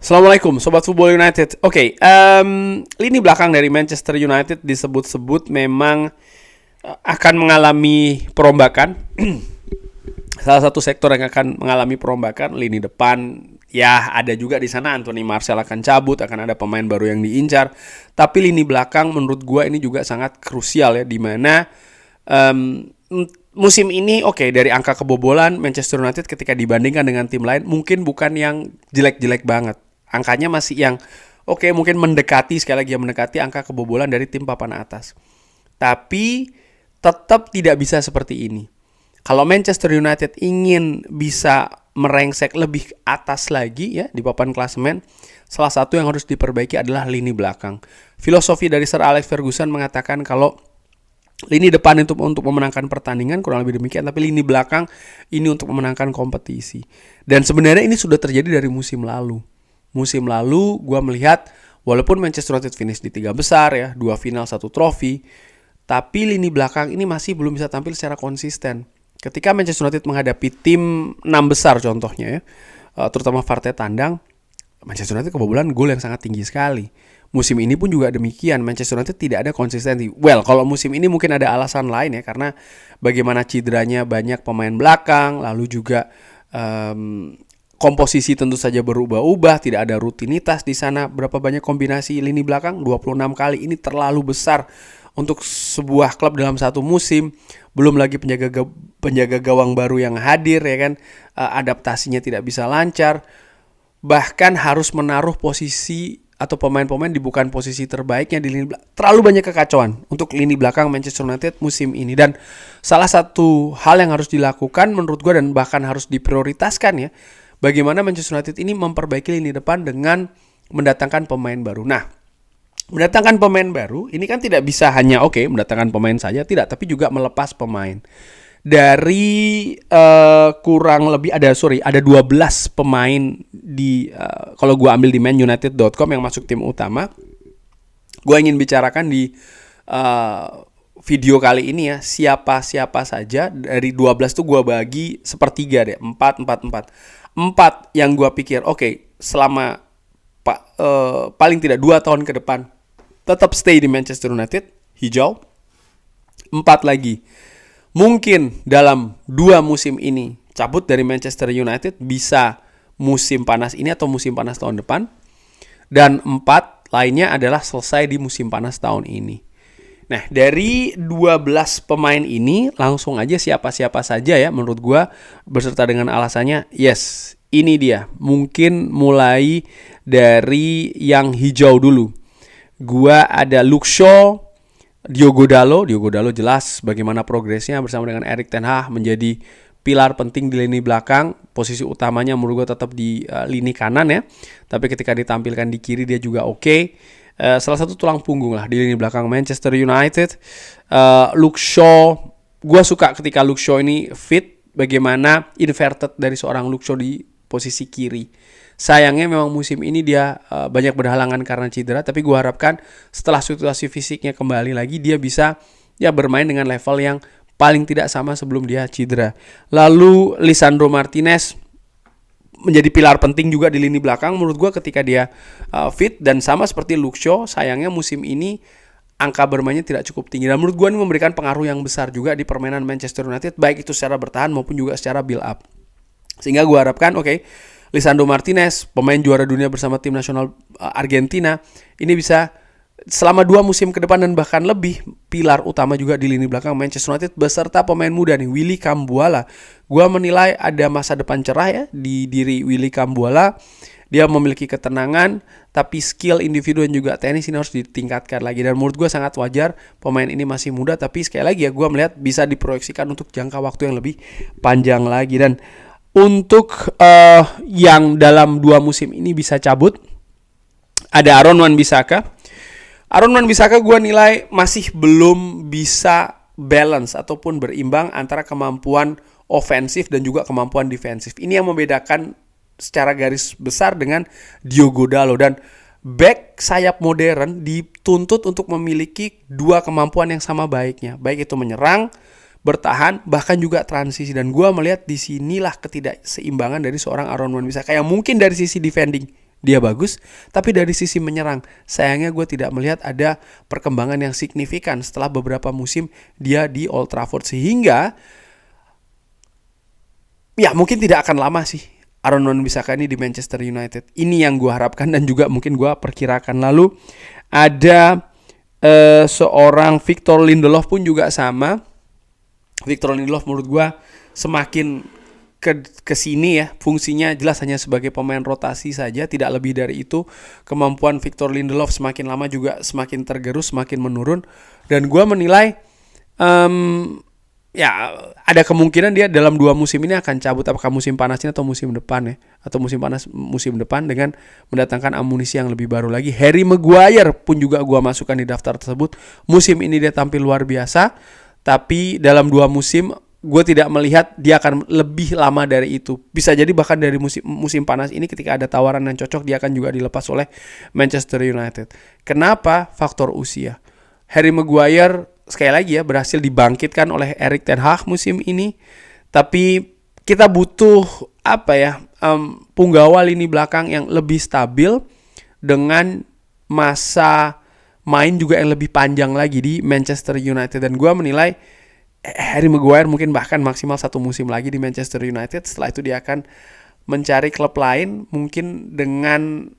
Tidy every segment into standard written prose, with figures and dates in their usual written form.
Assalamualaikum Sobat Football United. Oke, lini belakang dari Manchester United disebut-sebut memang akan mengalami perombakan. Salah satu sektor yang akan mengalami perombakan, lini depan. Ya, ada juga di sana Anthony Martial akan cabut, akan ada pemain baru yang diincar. Tapi lini belakang menurut gue ini juga sangat krusial ya, di mana musim ini dari angka kebobolan Manchester United ketika dibandingkan dengan tim lain mungkin bukan yang jelek-jelek banget. Angkanya masih yang mungkin mendekati, sekali lagi mendekati angka kebobolan dari tim papan atas. Tapi tetap tidak bisa seperti ini. Kalau Manchester United ingin bisa merengsek lebih atas lagi ya di papan klasemen, salah satu yang harus diperbaiki adalah lini belakang. Filosofi dari Sir Alex Ferguson mengatakan kalau lini depan itu untuk memenangkan pertandingan, kurang lebih demikian, tapi lini belakang ini untuk memenangkan kompetisi. Dan sebenarnya ini sudah terjadi dari musim lalu. Musim lalu gue melihat walaupun Manchester United finish di 3 besar ya, 2 final 1 trofi, tapi lini belakang ini masih belum bisa tampil secara konsisten. Ketika Manchester United menghadapi tim 6 besar contohnya ya, terutama partai tandang, Manchester United kebobolan gol yang sangat tinggi sekali. Musim ini pun juga demikian, Manchester United tidak ada konsistensi. Kalau musim ini mungkin ada alasan lain ya, karena bagaimana cederanya banyak pemain belakang, lalu juga komposisi tentu saja berubah-ubah, tidak ada rutinitas di sana. Berapa banyak kombinasi lini belakang? 26 kali, ini terlalu besar untuk sebuah klub dalam satu musim. Belum lagi penjaga gawang baru yang hadir ya kan, adaptasinya tidak bisa lancar. Bahkan harus menaruh posisi atau pemain-pemain di bukan posisi terbaiknya di lini belakang. Terlalu banyak kekacauan untuk lini belakang Manchester United musim ini. Dan salah satu hal yang harus dilakukan menurut gue dan bahkan harus diprioritaskan ya, bagaimana Manchester United ini memperbaiki lini depan dengan mendatangkan pemain baru. Nah, mendatangkan pemain baru ini kan tidak bisa hanya mendatangkan pemain saja, tidak, tapi juga melepas pemain. Dari kurang lebih ada 12 pemain di kalau gue ambil di manunited.com yang masuk tim utama. Gue ingin bicarakan di video kali ini ya, siapa saja dari 12 tuh gue bagi sepertiga deh, 4 yang gue pikir selama paling tidak 2 tahun ke depan tetap stay di Manchester United, hijau. 4 lagi mungkin dalam 2 musim ini cabut dari Manchester United, bisa musim panas ini atau musim panas tahun depan. Dan 4 lainnya adalah selesai di musim panas tahun ini. Nah, dari 12 pemain ini langsung aja siapa-siapa saja ya menurut gue, beserta dengan alasannya. Yes, ini dia. Mungkin mulai dari yang hijau dulu. Gua ada Luke Shaw, Diogo Dalot jelas bagaimana progresnya bersama dengan Erik ten Hag menjadi pilar penting di lini belakang. Posisi utamanya menurut gue tetap di lini kanan ya, tapi ketika ditampilkan di kiri dia juga salah satu tulang punggung lah di lini belakang Manchester United. Luke Shaw, gue suka ketika Luke Shaw ini fit, bagaimana inverted dari seorang Luke Shaw di posisi kiri. Sayangnya memang musim ini dia banyak berhalangan karena cedera, tapi gue harapkan setelah situasi fisiknya kembali lagi dia bisa ya bermain dengan level yang paling tidak sama sebelum dia cedera. Lalu Lisandro Martinez menjadi pilar penting juga di lini belakang menurut gue ketika dia fit, dan sama seperti Luke Shaw, sayangnya musim ini angka bermainnya tidak cukup tinggi. Dan menurut gue ini memberikan pengaruh yang besar juga di permainan Manchester United, baik itu secara bertahan maupun juga secara build up. Sehingga gue harapkan Lisandro Martinez, pemain juara dunia bersama tim nasional Argentina, ini bisa selama 2 musim ke depan dan bahkan lebih pilar utama juga di lini belakang Manchester United beserta pemain muda nih, Willy Kambuala. Gua menilai ada masa depan cerah ya di diri Willy Kambuala. Dia memiliki ketenangan, tapi skill individu dan juga teknis ini harus ditingkatkan lagi. Dan menurut gue sangat wajar pemain ini masih muda, tapi sekali lagi ya gue melihat bisa diproyeksikan untuk jangka waktu yang lebih panjang lagi. Dan untuk yang dalam 2 musim ini bisa cabut, ada Aaron Wan-Bissaka. Aaron Wan-Bissaka gue nilai masih belum bisa balance ataupun berimbang antara kemampuan ofensif dan juga kemampuan defensif. Ini yang membedakan secara garis besar dengan Diogo Dalot. Dan back sayap modern dituntut untuk memiliki 2 kemampuan yang sama baiknya, baik itu menyerang, bertahan, bahkan juga transisi. Dan gue melihat di sinilah ketidakseimbangan dari seorang Aaron Wan-Bissaka yang mungkin dari sisi defending dia bagus, tapi dari sisi menyerang, sayangnya gue tidak melihat ada perkembangan yang signifikan setelah beberapa musim dia di Old Trafford, sehingga ya mungkin tidak akan lama sih Aaron Wan-Bissaka ini di Manchester United. Ini yang gue harapkan dan juga mungkin gue perkirakan. Lalu ada seorang Victor Lindelof pun juga sama. Victor Lindelof menurut gue semakin ke sini ya, fungsinya jelas hanya sebagai pemain rotasi saja, tidak lebih dari itu. Kemampuan Victor Lindelof semakin lama juga semakin tergerus, semakin menurun. Dan gue menilai ya ada kemungkinan dia dalam 2 musim ini akan cabut, apakah musim panas ini atau musim depan ya, atau musim panas musim depan dengan mendatangkan amunisi yang lebih baru lagi. Harry Maguire pun juga gua masukkan di daftar tersebut. Musim ini dia tampil luar biasa, tapi dalam 2 musim gue tidak melihat dia akan lebih lama dari itu. Bisa jadi bahkan dari musim panas ini ketika ada tawaran yang cocok dia akan juga dilepas oleh Manchester United. Kenapa? Faktor usia. Harry Maguire sekali lagi ya berhasil dibangkitkan oleh Erik ten Hag musim ini, tapi kita butuh punggawa lini belakang yang lebih stabil dengan masa main juga yang lebih panjang lagi di Manchester United. Dan gue menilai Harry Maguire mungkin bahkan maksimal 1 musim lagi di Manchester United. Setelah itu dia akan mencari klub lain mungkin dengan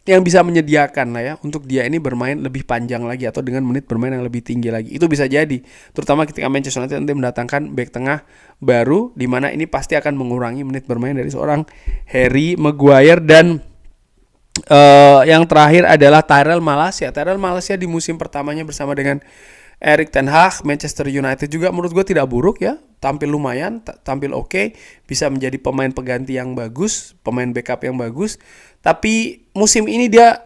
yang bisa menyediakan lah ya untuk dia ini bermain lebih panjang lagi atau dengan menit bermain yang lebih tinggi lagi. Itu bisa jadi, terutama ketika Manchester United nanti mendatangkan bek tengah baru, di mana ini pasti akan mengurangi menit bermain dari seorang Harry Maguire. Dan yang terakhir adalah Tyrell Malacia. Tyrell Malacia di musim pertamanya bersama dengan Erik ten Hag, Manchester United juga menurut gue tidak buruk ya. Tampil lumayan, tampil oke, bisa menjadi pemain pengganti yang bagus, pemain backup yang bagus. Tapi musim ini dia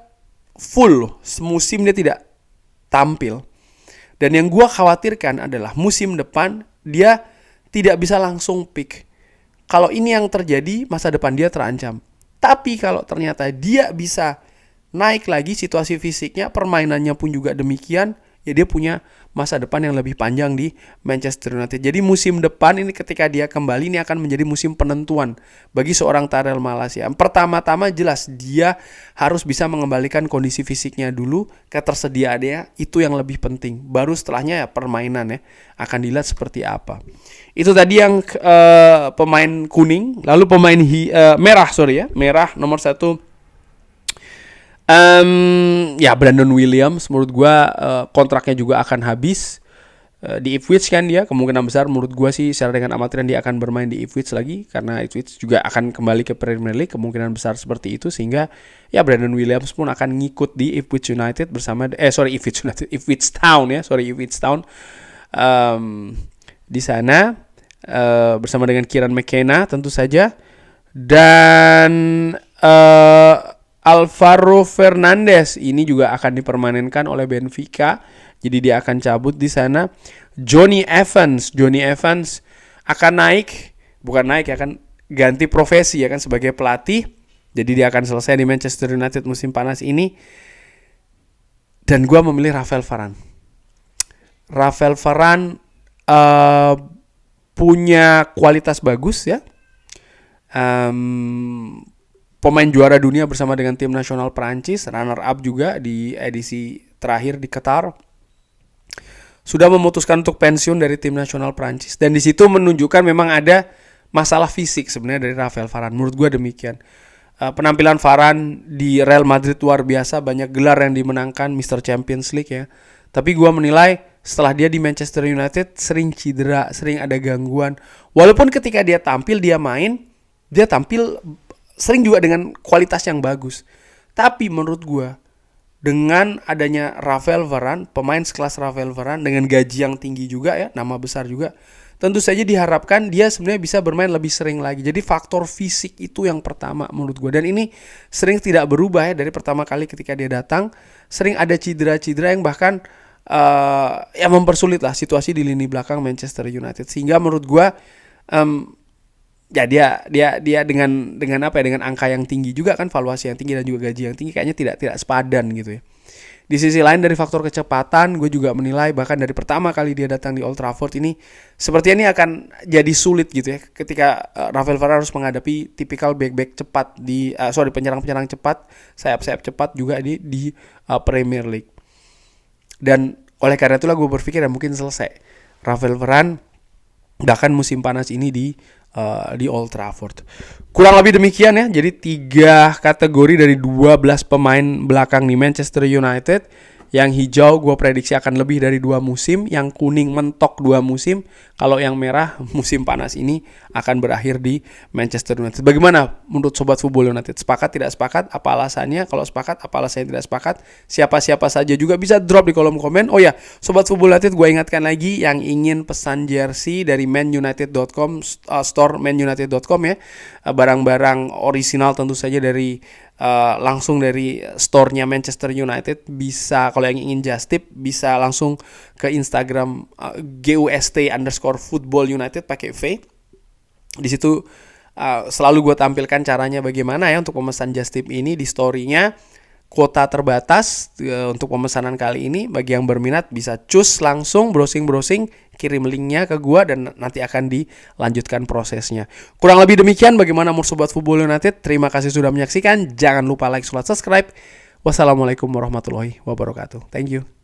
full, semusim dia tidak tampil. Dan yang gue khawatirkan adalah musim depan dia tidak bisa langsung pick. Kalau ini yang terjadi, masa depan dia terancam. Tapi kalau ternyata dia bisa naik lagi situasi fisiknya, permainannya pun juga demikian, ya dia punya masa depan yang lebih panjang di Manchester United. Jadi musim depan ini ketika dia kembali ini akan menjadi musim penentuan bagi seorang Tyrell Malacia. Pertama-tama jelas dia harus bisa mengembalikan kondisi fisiknya dulu, ketersediaannya itu yang lebih penting. Baru setelahnya ya permainan ya akan dilihat seperti apa. Itu tadi yang pemain kuning. Lalu pemain merah nomor 1. Brandon Williams menurut gue kontraknya juga akan habis di Ipswich kan dia. Kemungkinan besar menurut gue sih secara dengan amatiran dia akan bermain di Ipswich lagi, karena Ipswich juga akan kembali ke Premier League, kemungkinan besar seperti itu. Sehingga ya Brandon Williams pun akan ngikut di Ipswich United bersama Ipswich Town di sana bersama dengan Kieran McKenna tentu saja. Dan Alvaro Fernandes ini juga akan dipermanenkan oleh Benfica, jadi dia akan cabut di sana. Johnny Evans akan akan ganti profesi ya kan sebagai pelatih, jadi dia akan selesai di Manchester United musim panas ini. Dan gue memilih Rafael Varane punya kualitas bagus ya. Pemain juara dunia bersama dengan tim nasional Prancis, runner up juga di edisi terakhir di Qatar. Sudah memutuskan untuk pensiun dari tim nasional Prancis, dan di situ menunjukkan memang ada masalah fisik sebenarnya dari Rafael Varane. Menurut gue demikian. Penampilan Varane di Real Madrid luar biasa, banyak gelar yang dimenangkan, Mr. Champions League ya. Tapi gue menilai setelah dia di Manchester United sering cedera, sering ada gangguan. Walaupun ketika dia tampil, dia tampil sering juga dengan kualitas yang bagus. Tapi menurut gue dengan adanya Rafael Varane, pemain sekelas Rafael Varane dengan gaji yang tinggi juga ya, nama besar juga, tentu saja diharapkan dia sebenarnya bisa bermain lebih sering lagi. Jadi faktor fisik itu yang pertama menurut gue. Dan ini sering tidak berubah ya dari pertama kali ketika dia datang. Sering ada cedera-cedera yang bahkan mempersulit lah situasi di lini belakang Manchester United. Sehingga menurut gue ya dia dengan apa ya, dengan angka yang tinggi juga kan, valuasi yang tinggi dan juga gaji yang tinggi, kayaknya tidak sepadan gitu ya. Di sisi lain dari faktor kecepatan, gue juga menilai bahkan dari pertama kali dia datang di Old Trafford ini sepertinya ini akan jadi sulit gitu ya, ketika Rafael Varane harus menghadapi tipikal back cepat penyerang cepat, sayap cepat juga di Premier League. Dan oleh karena itulah gue berpikir mungkin selesai Rafael Varane bahkan musim panas ini di Old Trafford. Kurang lebih demikian ya. Jadi 3 kategori dari 12 pemain belakang di Manchester United. Yang hijau gue prediksi akan lebih dari 2 musim, yang kuning mentok 2 musim. Kalau yang merah musim panas ini akan berakhir di Manchester United. Bagaimana menurut Sobat Football United? Sepakat tidak sepakat? Apa alasannya? Kalau sepakat, apa alasannya tidak sepakat? Siapa-siapa saja juga bisa drop di kolom komen. Oh ya, Sobat Football United, gue ingatkan lagi yang ingin pesan jersey dari manunited.com, store manunited.com ya. Barang-barang original tentu saja dari langsung dari store-nya Manchester United. Bisa, kalau yang ingin just tip, bisa langsung ke Instagram GUST_Football United pakai V. Di situ selalu gue tampilkan caranya bagaimana ya untuk pemesan just tip ini di story-nya. Kuota terbatas untuk pemesanan kali ini. Bagi yang berminat bisa cus langsung browsing, kirim linknya ke gua dan nanti akan dilanjutkan prosesnya. Kurang lebih demikian bagaimana menurut Sobat Football United. Terima kasih sudah menyaksikan. Jangan lupa like, subscribe. Wassalamualaikum warahmatullahi wabarakatuh. Thank you.